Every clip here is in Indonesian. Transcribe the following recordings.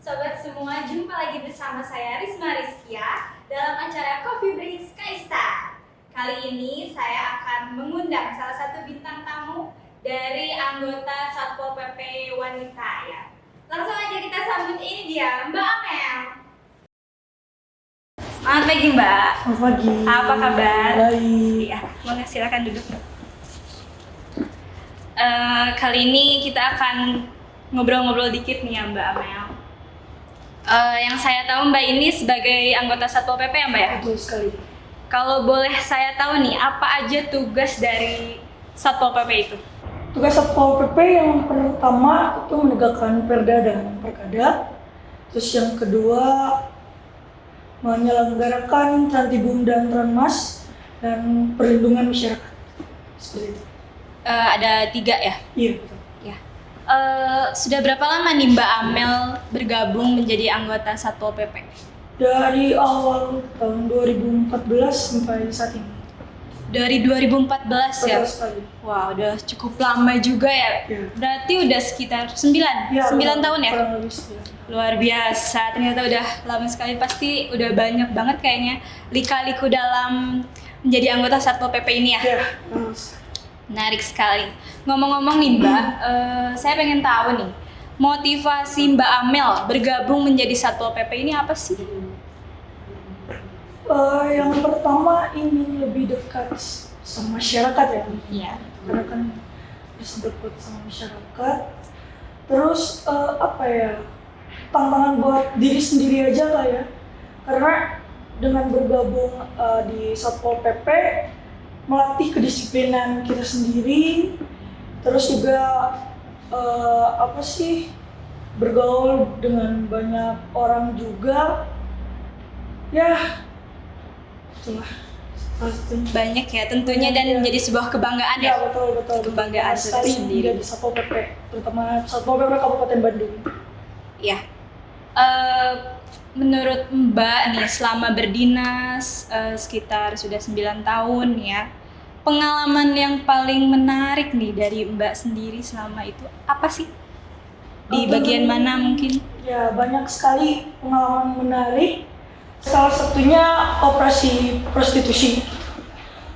Sobat semua, jumpa lagi bersama saya Risma Rizkia dalam acara Coffee Break Skystar. Kali ini saya akan mengundang salah satu bintang tamu dari anggota Satpol PP Wanita ya. Langsung aja kita sambut, ini dia Mbak Amel. Selamat pagi Mbak. Selamat pagi. Apa kabar? Baik. Iya, boleh silakan duduk. Kali ini kita akan ngobrol-ngobrol dikit nih ya Mbak Amel. Yang saya tahu Mbak ini sebagai anggota Satpol PP ya Mbak ya? Betul sekali. Kalau boleh saya tahu nih, apa aja tugas dari Satpol PP itu? Tugas Satpol PP yang pertama itu menegakkan perda dan perkada. Terus yang kedua menyelenggarakan Trantibum dan Tranmas dan perlindungan masyarakat. Seperti itu. Ada 3 ya? Iya, betul. Sudah berapa lama nih Mbak Amel bergabung menjadi anggota Satpol PP? Dari awal tahun 2014 sampai saat ini. Dari 2014 ya? Betul sekali. Wah, udah cukup lama juga ya? Iya. Berarti udah sekitar 9 Ya, 9 tahun ya? Kurang lebih 9. Luar biasa, ternyata udah lama sekali. Pasti udah banyak banget kayaknya lika-liku dalam menjadi anggota Satpol PP ini ya? Iya, Menarik sekali. Ngomong-ngomong nih Mbak, saya pengen tahu nih, motivasi Mbak Amel bergabung menjadi Satpol PP ini apa sih? Yang pertama ingin lebih dekat sama masyarakat ya. Iya. Karena kan bisa dekat sama masyarakat. Terus apa ya, tantangan buat diri sendiri aja lah ya. Karena dengan bergabung di Satpol PP melatih kedisiplinan kita sendiri, terus juga bergaul dengan banyak orang juga, ya itulah pastinya. Banyak ya tentunya, dan Iya. menjadi sebuah kebanggaan Ya ya. betul. Kebanggaan sekali tersendiri. di Satpol PP, terutama Satpol PP Kabupaten Bandung. Iya. Menurut Mbak nih, selama berdinas sekitar sudah 9 tahun ya, pengalaman yang paling menarik nih dari Mbak sendiri selama itu apa sih? Di bagian mana mungkin? Ya, banyak sekali pengalaman menarik. Salah satunya operasi prostitusi.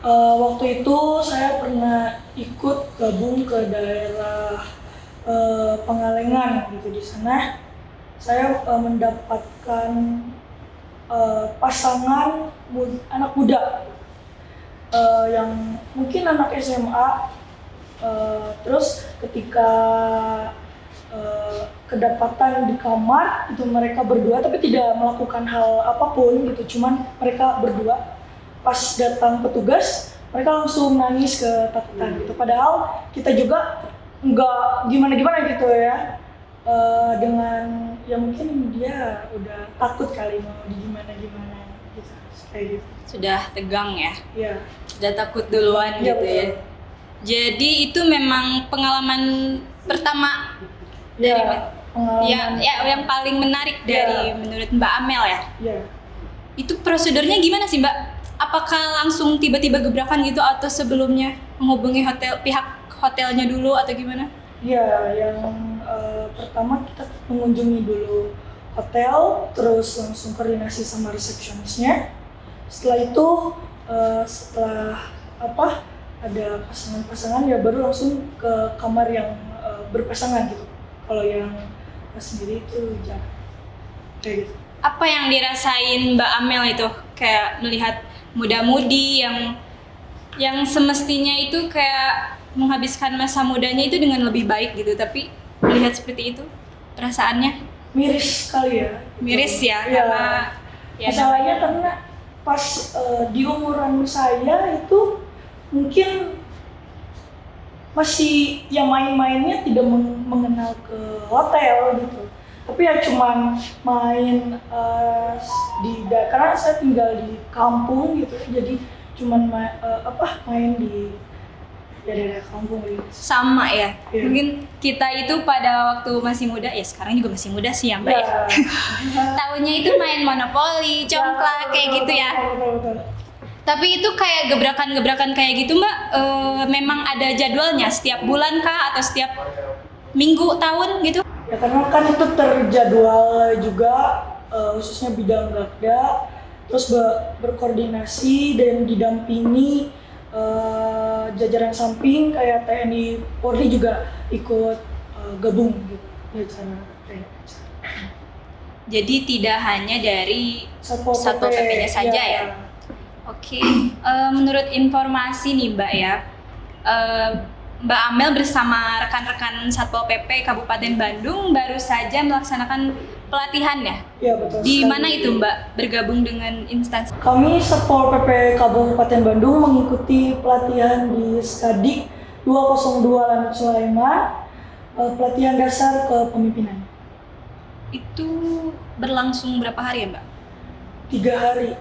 Waktu itu saya pernah ikut gabung ke daerah Pengalengan gitu. Di sana saya mendapatkan pasangan anak muda yang mungkin anak SMA. Terus ketika kedapatan di kamar itu mereka berdua, tapi tidak melakukan hal apapun gitu, cuman mereka berdua. Pas datang petugas mereka langsung nangis ketakutan gitu, padahal kita juga nggak gimana gitu ya. Dengan ya mungkin dia udah takut kali mau gimana gitu, kayak gitu. Sudah tegang ya? Ya. Sudah takut duluan Ya, gitu ya? betul. Jadi itu memang pengalaman pertama dari Pengalaman. yang paling menarik dari menurut Mbak Amel ya? Ya. Itu prosedurnya gimana sih Mbak? Apakah langsung tiba-tiba gebrakan gitu atau sebelumnya menghubungi pihak hotelnya dulu atau gimana? Ya, yang pertama kita mengunjungi dulu hotel, terus langsung koordinasi sama resepsionisnya. Setelah itu, ada pasangan-pasangan ya baru langsung ke kamar yang berpasangan gitu. Kalau yang sendiri itu jarang. Kayak gitu. Apa yang dirasain Mbak Amel itu? Kayak melihat muda-mudi yang semestinya itu kayak menghabiskan masa mudanya itu dengan lebih baik gitu, tapi melihat seperti itu perasaannya Miris sekali ya. miris ya, Ya. karena ya Masalahnya karena pas di umuran saya itu mungkin masih yang main-mainnya tidak mengenal ke hotel gitu, tapi ya cuman main karena saya tinggal di kampung gitu, jadi cuman main di daerah kampung gitu. sama ya. Iya. Mungkin kita itu pada waktu masih muda, ya sekarang juga masih muda sih ya Mbak ya. Tahunya itu main monopoli, congklak kayak gitu ya. Betul. Tapi itu kayak gebrakan-gebrakan kayak gitu Mbak, memang ada jadwalnya setiap bulan kah atau setiap minggu, tahun gitu? Ya karena kan itu terjadwal juga, khususnya bidang Gakda, terus berkoordinasi dan didampingi jajaran samping kayak TNI Polri juga ikut gabung gitu ya cara. Jadi tidak hanya dari Satpol Satpol PP-nya saja ya? Oke, menurut informasi nih Mbak ya, Mbak Amel bersama rekan-rekan Satpol PP Kabupaten Bandung baru saja melaksanakan pelatihan ya? Iya betul. Di mana itu Mbak bergabung dengan instansi? Kami Satpol PP Kabupaten Bandung mengikuti pelatihan di Skadik 202 Lanut Sulaiman, pelatihan dasar kepemimpinan. Itu berlangsung berapa hari ya Mbak? 3 hari.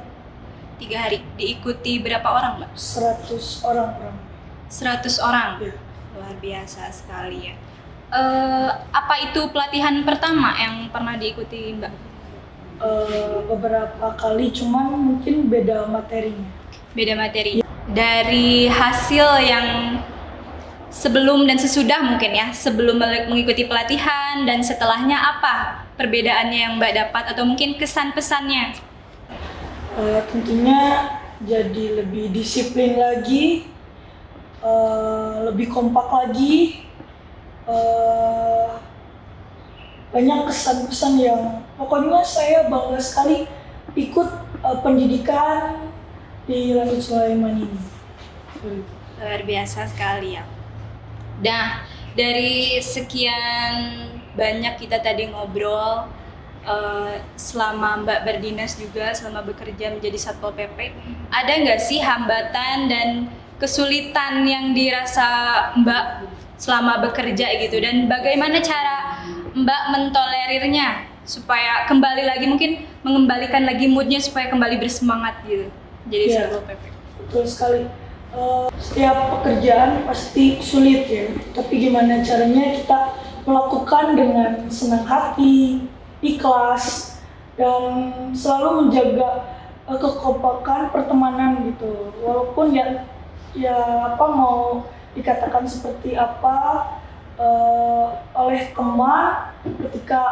3 hari. Diikuti berapa orang Mbak? 100 orang. 100 orang? Ya. Luar biasa sekali ya. Apa itu pelatihan pertama yang pernah diikuti Mbak? Beberapa kali, cuman mungkin beda materinya. Beda materi. Dari hasil yang sebelum dan sesudah mungkin ya, sebelum mengikuti pelatihan dan setelahnya apa perbedaannya yang Mbak dapat atau mungkin kesan-pesannya? Tentunya jadi lebih disiplin lagi, lebih kompak lagi, banyak kesan-kesan yang pokoknya saya bangga sekali ikut pendidikan di Lanut Sulaiman ini. Luar biasa sekali ya. Nah, dari sekian banyak kita tadi ngobrol, selama Mbak berdinas juga, selama bekerja menjadi Satpol PP, ada nggak sih hambatan dan kesulitan yang dirasa Mbak selama bekerja gitu? Dan bagaimana cara Mbak mentolerirnya supaya kembali lagi, mungkin mengembalikan lagi moodnya supaya kembali bersemangat gitu jadi Satpol PP? Betul sekali. Setiap pekerjaan pasti sulit ya, tapi gimana caranya kita melakukan dengan senang hati, ikhlas, dan selalu menjaga kekompakan pertemanan gitu. Walaupun ya apa mau dikatakan seperti apa oleh teman, ketika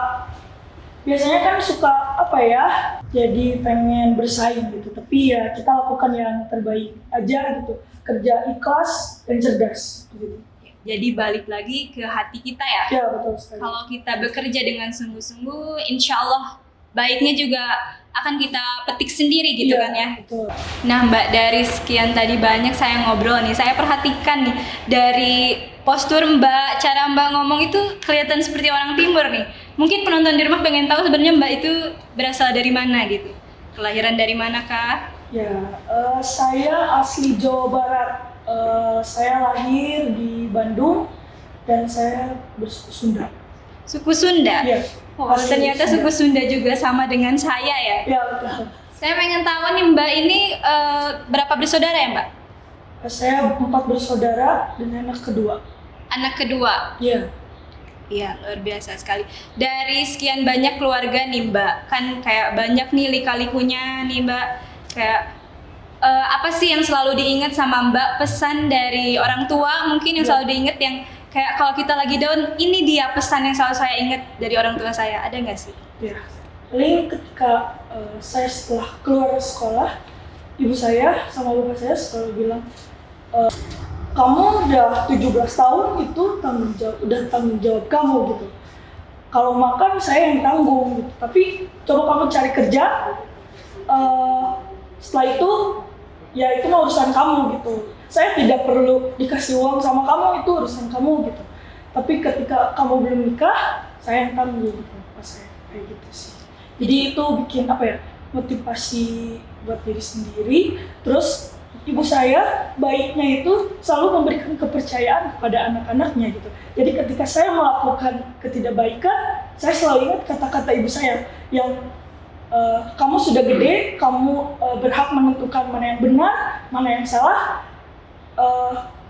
biasanya kan suka apa ya, jadi pengen bersaing gitu, tapi ya kita lakukan yang terbaik aja gitu, kerja ikhlas dan cerdas gitu. Jadi balik lagi ke hati kita ya. Ya betul sekali. Kalau kita bekerja dengan sungguh-sungguh, insya Allah baiknya juga akan kita petik sendiri gitu kan ya. Betul. Nah Mbak, dari sekian tadi banyak saya ngobrol nih, saya perhatikan nih dari postur Mbak, cara Mbak ngomong itu kelihatan seperti orang timur nih. Mungkin penonton di rumah pengen tahu sebenarnya Mbak itu berasal dari mana gitu. Kelahiran dari mana kah? Ya, saya asli Jawa Barat. Saya lahir di Bandung dan saya bersuku Sunda. Suku Sunda? Iya. Oh, ternyata suku Sunda juga sama dengan saya ya? Ya, betul. Saya pengen tahu nih Mbak ini berapa bersaudara ya Mbak? Saya 4 bersaudara dan anak kedua. Anak kedua? Iya. Iya, luar biasa sekali. Dari sekian banyak keluarga nih Mbak, kan kayak banyak nih lika-likunya nih Mbak. Kayak apa sih yang selalu diingat sama Mbak, pesan dari orang tua mungkin yang selalu diingat, yang kayak kalau kita lagi down, ini dia pesan yang selalu saya ingat dari orang tua saya, ada nggak sih? Ya, paling ketika saya setelah keluar sekolah, ibu saya sama bapak saya selalu bilang, kamu udah 17 tahun itu tanggung jawab kamu gitu. Kalau makan saya yang tanggung gitu. Tapi coba kamu cari kerja, setelah itu ya itu mah urusan kamu gitu. Saya tidak perlu dikasih uang sama kamu, itu urusan kamu gitu. Tapi ketika kamu belum nikah, saya yang tanggung gitu. Pas saya kayak gitu sih. Jadi itu bikin apa ya, motivasi buat diri sendiri. Terus ibu saya baiknya itu selalu memberikan kepercayaan kepada anak-anaknya gitu. Jadi ketika saya melakukan ketidakbaikan, saya selalu ingat kata-kata ibu saya yang kamu sudah gede, kamu berhak menentukan mana yang benar, mana yang salah.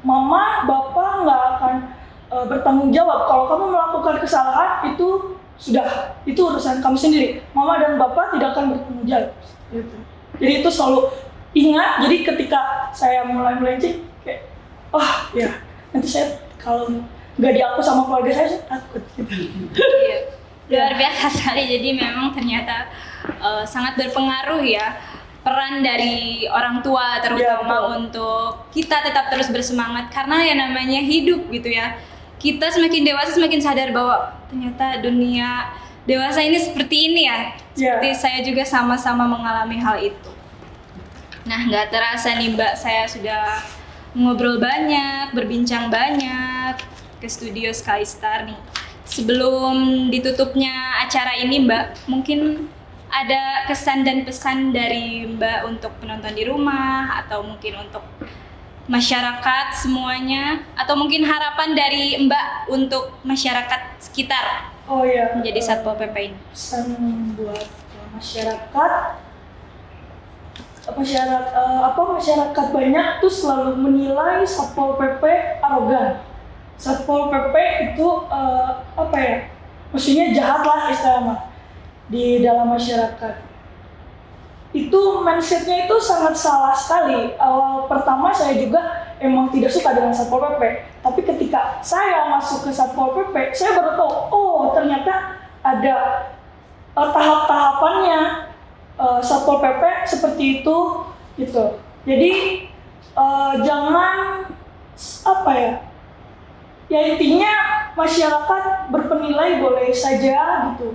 Mama, bapak nggak akan bertanggung jawab. Kalau kamu melakukan kesalahan itu urusan kamu sendiri. Mama dan bapak tidak akan bertanggung jawab. Gitu. Jadi itu selalu ingat. Jadi ketika saya mulai melenceng, kayak, ya nanti saya kalau nggak diaku sama keluarga saya takut gitu. Iya. Luar biasa sekali. Jadi memang ternyata sangat berpengaruh ya peran dari orang tua terutama untuk kita tetap terus bersemangat karena ya namanya hidup gitu ya. Kita semakin dewasa semakin sadar bahwa ternyata dunia dewasa ini seperti ini ya. Seperti saya juga sama-sama mengalami hal itu. Nah, nggak terasa nih Mbak, saya sudah ngobrol banyak, berbincang banyak ke studio Skystar nih. Sebelum ditutupnya acara ini Mbak, mungkin ada kesan dan pesan dari Mbak untuk penonton di rumah atau mungkin untuk masyarakat semuanya atau mungkin harapan dari Mbak untuk masyarakat sekitar menjadi Satpol PP ini. Pesan buat masyarakat banyak tuh selalu menilai Satpol PP arogan. Satpol PP itu maksudnya jahat lah istilahnya di dalam masyarakat. Itu mindsetnya itu sangat salah sekali. Awal pertama saya juga emang tidak suka dengan Satpol PP, tapi ketika saya masuk ke Satpol PP, saya baru tahu, oh ternyata ada tahap-tahapannya. Satpol PP seperti itu gitu. Jadi jangan ya intinya masyarakat berpenilai boleh saja gitu,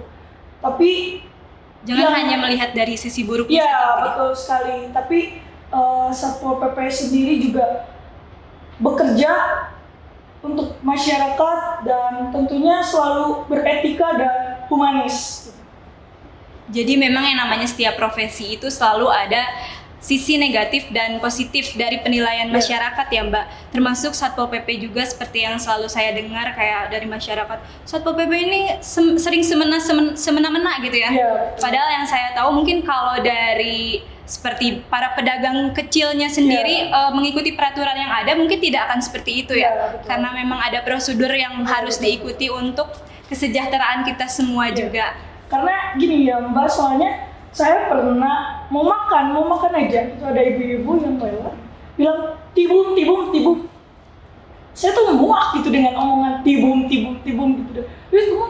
tapi jangan hanya melihat dari sisi buruknya. Iya betul sekali. Tapi Satpol PP sendiri juga bekerja untuk masyarakat dan tentunya selalu beretika dan humanis. Jadi memang yang namanya setiap profesi itu selalu ada sisi negatif dan positif dari penilaian masyarakat ya Mbak. Termasuk Satpol PP juga seperti yang selalu saya dengar kayak dari masyarakat. Satpol PP ini sering semena-mena gitu ya. Padahal yang saya tahu mungkin kalau dari seperti para pedagang kecilnya sendiri mengikuti peraturan yang ada mungkin tidak akan seperti itu ya. Karena memang ada prosedur yang harus diikuti untuk kesejahteraan kita semua juga. Karena gini ya Mbak, soalnya saya pernah mau makan aja, itu ada ibu-ibu yang lewat bilang tibum. Saya tuh muak gitu dengan omongan tibum gitu. Terus gue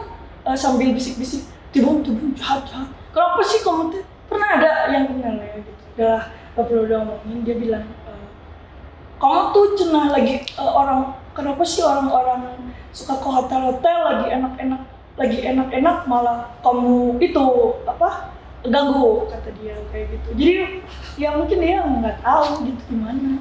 sambil bisik-bisik tibum jahat. Kenapa sih kamu tuh? Pernah ada yang kenal ya gitu. Gak perlu ngomongin, dia bilang kamu tuh cenah lagi kenapa sih orang-orang suka ke hotel-hotel lagi enak-enak malah kamu itu ganggu, kata dia kayak gitu. Jadi ya mungkin dia nggak tahu gitu gimana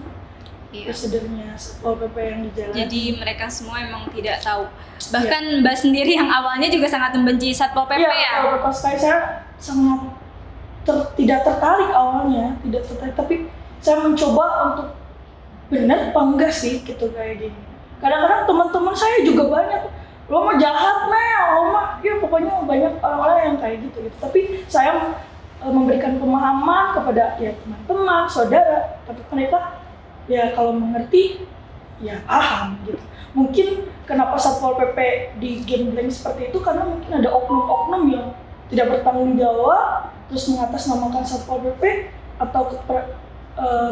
prosedurnya Satpol PP yang di jalan. Jadi mereka semua emang tidak tahu. Bahkan Mbak sendiri yang awalnya juga sangat membenci Satpol PP ya. Iya, pas saya sangat tidak tertarik awalnya, tapi saya mencoba untuk benar apa enggak sih gitu kayak gini. Kadang-kadang teman-teman saya juga banyak, lo mah jahat lo mah ya pokoknya banyak orang-orang yang kayak gitu. Tapi saya memberikan pemahaman kepada ya teman-teman, saudara, tapi mereka ya kalau mengerti ya paham gitu. Mungkin kenapa Satpol PP di gambling seperti itu karena mungkin ada oknum-oknum yang tidak bertanggung jawab terus mengatasnamakan Satpol PP atau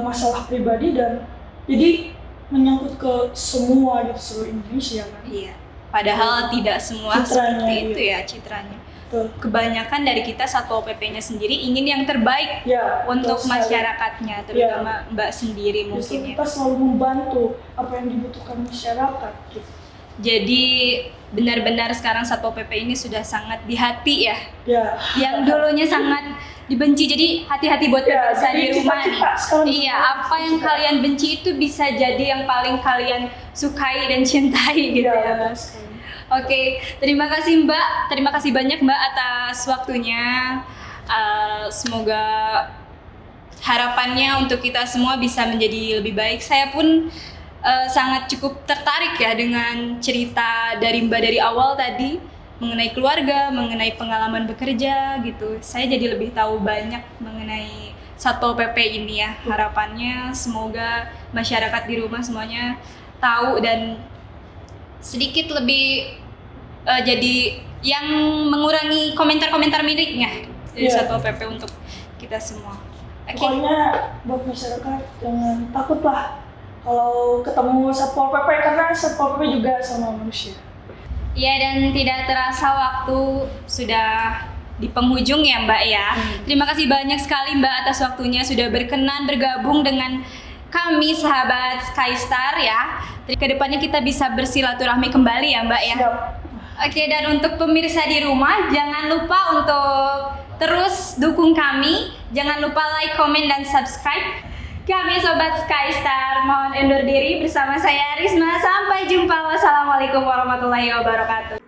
masalah pribadi dan jadi menyangkut ke semua gitu, seluruh Indonesia kan. Iya. Padahal tidak semua seperti itu ya citranya. Betul. Kebanyakan dari kita Satpol PP-nya sendiri ingin yang terbaik untuk masyarakatnya, terutama Mbak sendiri mungkin. Kita selalu membantu apa yang dibutuhkan masyarakat gitu. Jadi benar-benar sekarang Satpol PP ini sudah sangat di hati ya. Yang dulunya sangat dibenci, jadi hati-hati buat pemirsa di rumah. Iya, apa yang kalian benci itu bisa jadi yang paling kalian sukai dan cintai gitu ya. Oke, terima kasih Mbak. Terima kasih banyak Mbak atas waktunya. Semoga harapannya untuk kita semua bisa menjadi lebih baik. Saya pun sangat cukup tertarik ya dengan cerita dari Mbak dari awal tadi mengenai keluarga, mengenai pengalaman bekerja gitu. Saya jadi lebih tahu banyak mengenai Satpol PP ini ya. Harapannya semoga masyarakat di rumah semuanya tahu dan sedikit lebih jadi yang mengurangi komentar-komentar miliknya dari Satpol PP untuk kita semua. Pokoknya buat masyarakat jangan takutlah kalau ketemu Satpol PP, karena Satpol PP juga sama manusia. Ya, dan tidak terasa waktu sudah di penghujung ya Mbak ya. Terima kasih banyak sekali Mbak atas waktunya sudah berkenan bergabung dengan kami sahabat Skystar ya. Kedepannya kita bisa bersilaturahmi kembali ya Mbak ya. Siap. Oke, dan untuk pemirsa di rumah jangan lupa untuk terus dukung kami. Jangan lupa like, komen, dan subscribe. Kami Sobat Skystar mohon undur diri bersama saya Risma. Sampai jumpa. Wassalamualaikum warahmatullahi wabarakatuh.